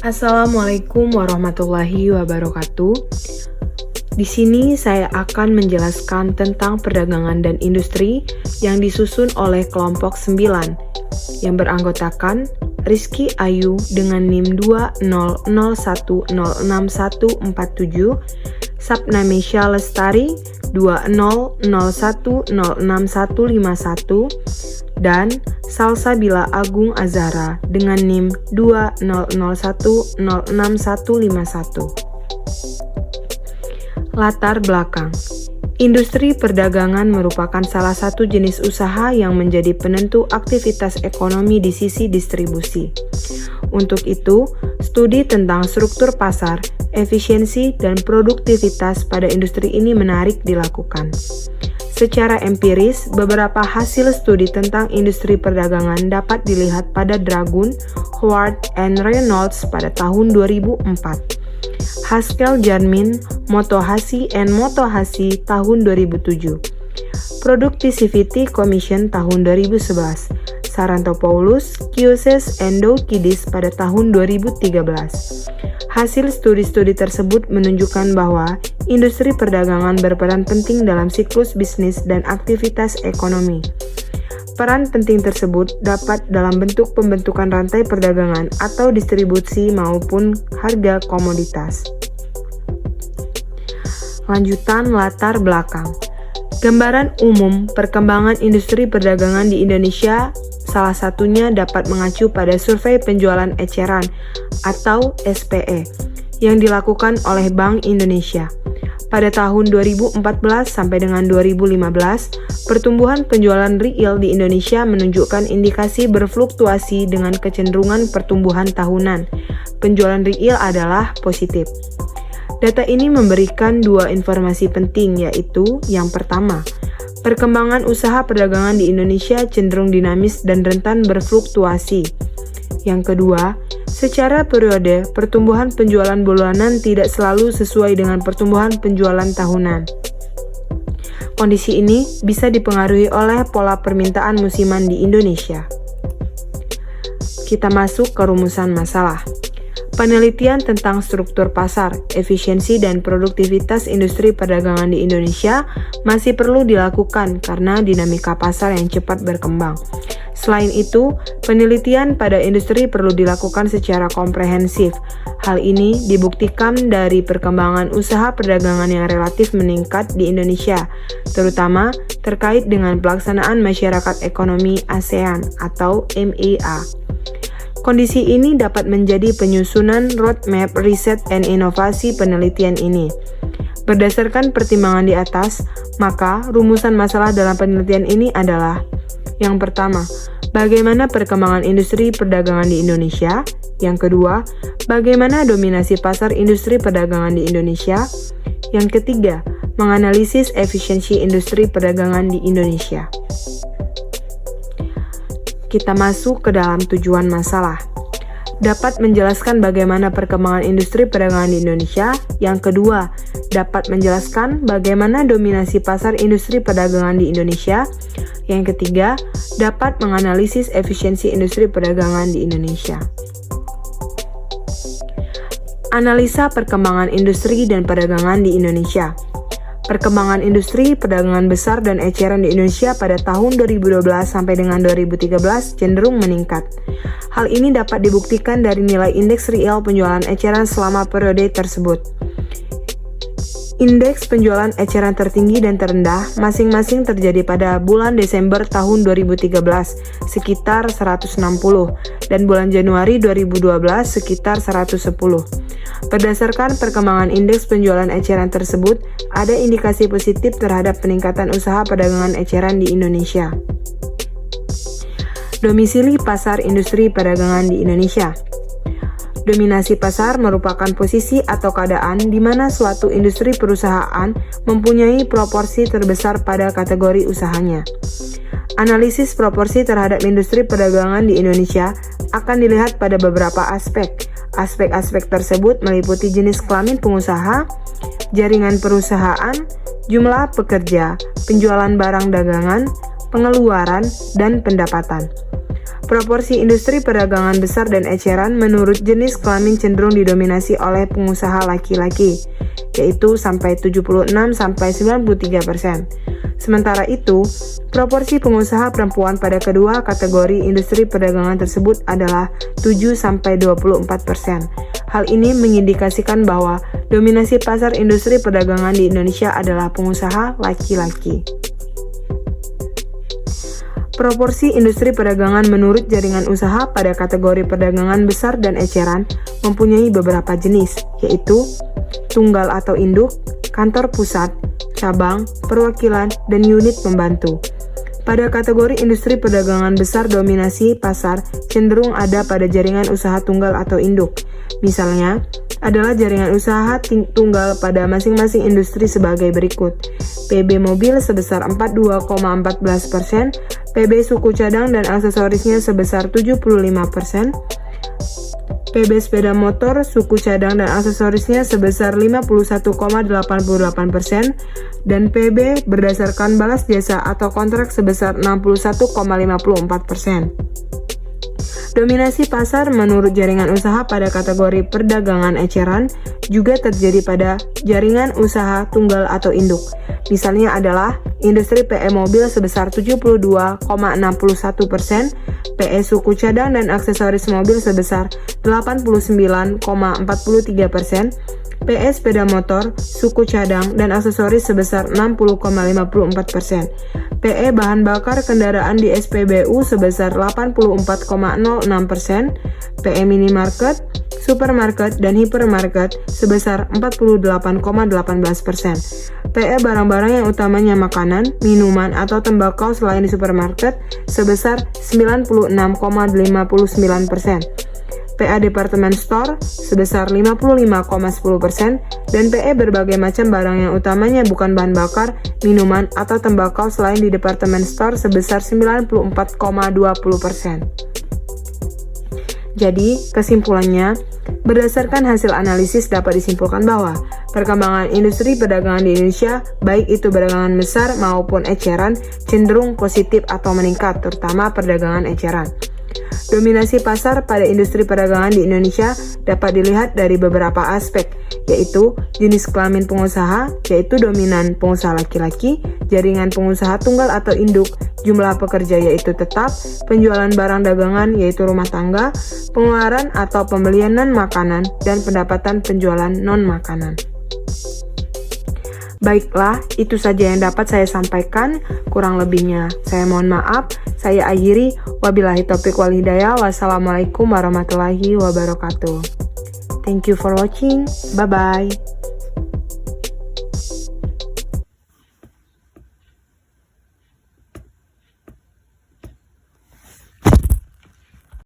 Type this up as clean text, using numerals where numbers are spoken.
Assalamualaikum warahmatullahi wabarakatuh. Di sini saya akan menjelaskan tentang perdagangan dan industri yang disusun oleh kelompok 9 yang beranggotakan Rizky Ayu dengan NIM 2001061147, Sapna Mesya Lestari 2001061151, dan Salsabila Agung Azhara dengan NIM 2001061151. Latar belakang. Industri perdagangan merupakan salah satu jenis usaha yang menjadi penentu aktivitas ekonomi di sisi distribusi. Untuk itu, studi tentang struktur pasar, efisiensi, dan produktivitas pada industri ini menarik dilakukan. Secara empiris, beberapa hasil studi tentang industri perdagangan dapat dilihat pada Dragun, Howard, and Reynolds pada tahun 2004. Haskell Jarmin, Motohashi, and Motohashi tahun 2007. Productivity Commission tahun 2011. Sarantopoulos, Kioses, and Doukidis pada tahun 2013. Hasil studi-studi tersebut menunjukkan bahwa industri perdagangan berperan penting dalam siklus bisnis dan aktivitas ekonomi. Peran penting tersebut dapat dalam bentuk pembentukan rantai perdagangan atau distribusi maupun harga komoditas. Lanjutan latar belakang. Gambaran umum perkembangan industri perdagangan di Indonesia salah satunya dapat mengacu pada survei penjualan eceran atau SPE yang dilakukan oleh Bank Indonesia. Pada tahun 2014 sampai dengan 2015, pertumbuhan penjualan real di Indonesia menunjukkan indikasi berfluktuasi dengan kecenderungan pertumbuhan tahunan. Penjualan real adalah positif. Data ini memberikan dua informasi penting, yaitu yang pertama, perkembangan usaha perdagangan di Indonesia cenderung dinamis dan rentan berfluktuasi. Yang kedua, secara periode, pertumbuhan penjualan bulanan tidak selalu sesuai dengan pertumbuhan penjualan tahunan. Kondisi ini bisa dipengaruhi oleh pola permintaan musiman di Indonesia. Kita masuk ke rumusan masalah. Penelitian tentang struktur pasar, efisiensi, dan produktivitas industri perdagangan di Indonesia masih perlu dilakukan karena dinamika pasar yang cepat berkembang. Selain itu, penelitian pada industri perlu dilakukan secara komprehensif. Hal ini dibuktikan dari perkembangan usaha perdagangan yang relatif meningkat di Indonesia, terutama terkait dengan pelaksanaan masyarakat ekonomi ASEAN atau MEA. Kondisi ini dapat menjadi penyusunan roadmap riset and inovasi penelitian ini. Berdasarkan pertimbangan di atas, maka rumusan masalah dalam penelitian ini adalah: yang pertama, bagaimana perkembangan industri perdagangan di Indonesia? Yang kedua, bagaimana dominasi pasar industri perdagangan di Indonesia? Yang ketiga, menganalisis efisiensi industri perdagangan di Indonesia. Kita masuk ke dalam tujuan masalah. Dapat menjelaskan bagaimana perkembangan industri perdagangan di Indonesia. Yang kedua, dapat menjelaskan bagaimana dominasi pasar industri perdagangan di Indonesia. Yang ketiga, dapat menganalisis efisiensi industri perdagangan di Indonesia. Analisa perkembangan industri dan perdagangan di Indonesia. Perkembangan industri perdagangan besar dan eceran di Indonesia pada tahun 2012 sampai dengan 2013 cenderung meningkat. Hal ini dapat dibuktikan dari nilai indeks real penjualan eceran selama periode tersebut. Indeks penjualan eceran tertinggi dan terendah masing-masing terjadi pada bulan Desember tahun 2013 sekitar 160 dan bulan Januari 2012 sekitar 110. Berdasarkan perkembangan indeks penjualan eceran tersebut, ada indikasi positif terhadap peningkatan usaha perdagangan eceran di Indonesia. Domisili pasar industri perdagangan di Indonesia. Dominasi pasar merupakan posisi atau keadaan di mana suatu industri perusahaan mempunyai proporsi terbesar pada kategori usahanya. Analisis proporsi terhadap industri perdagangan di Indonesia akan dilihat pada beberapa aspek. Aspek-aspek tersebut meliputi jenis kelamin pengusaha, jaringan perusahaan, jumlah pekerja, penjualan barang dagangan, pengeluaran, dan pendapatan. Proporsi industri perdagangan besar dan eceran menurut jenis kelamin cenderung didominasi oleh pengusaha laki-laki, yaitu sampai 76-93%. Sementara itu, proporsi pengusaha perempuan pada kedua kategori industri perdagangan tersebut adalah 7-24%. Hal ini mengindikasikan bahwa dominasi pasar industri perdagangan di Indonesia adalah pengusaha laki-laki. Proporsi industri perdagangan menurut jaringan usaha pada kategori perdagangan besar dan eceran mempunyai beberapa jenis, yaitu tunggal atau induk, kantor pusat, cabang, perwakilan, dan unit pembantu. Pada kategori industri perdagangan besar, dominasi pasar cenderung ada pada jaringan usaha tunggal atau induk. Misalnya, adalah jaringan usaha tunggal pada masing-masing industri sebagai berikut. PB mobil sebesar 42,14%, PB suku cadang dan aksesorisnya sebesar 75%, PB sepeda motor, suku cadang dan aksesorisnya sebesar 51,88%, dan PB berdasarkan balas jasa atau kontrak sebesar 61,54%. Dominasi pasar menurut jaringan usaha pada kategori perdagangan eceran juga terjadi pada jaringan usaha tunggal atau induk. Misalnya adalah industri PE mobil sebesar 72,61%, PE suku cadang dan aksesoris mobil sebesar 89,43%, PE sepeda motor, suku cadang, dan aksesoris sebesar 60,54%. PE bahan bakar kendaraan di SPBU sebesar 84,06%, PE minimarket, supermarket, dan hipermarket sebesar 48,18%. PE barang-barang yang utamanya makanan, minuman, atau tembakau selain di supermarket sebesar 96,59%. PA department store sebesar 55,10%, dan PE berbagai macam barang yang utamanya bukan bahan bakar, minuman, atau tembakau selain di department store sebesar 94,20%. Jadi, kesimpulannya, berdasarkan hasil analisis dapat disimpulkan bahwa perkembangan industri perdagangan di Indonesia, baik itu perdagangan besar maupun eceran, cenderung positif atau meningkat, terutama perdagangan eceran. Dominasi pasar pada industri perdagangan di Indonesia dapat dilihat dari beberapa aspek, yaitu jenis kelamin pengusaha, yaitu dominan pengusaha laki-laki, jaringan pengusaha tunggal atau induk, jumlah pekerja yaitu tetap, penjualan barang dagangan yaitu rumah tangga, pengeluaran atau pembelian non-makanan, dan pendapatan penjualan non-makanan. Baiklah, itu saja yang dapat saya sampaikan. Kurang lebihnya, saya mohon maaf. Saya akhiri. Wabillahi taufiq wal hidayah. Wassalamualaikum warahmatullahi wabarakatuh. Thank you for watching. Bye-bye.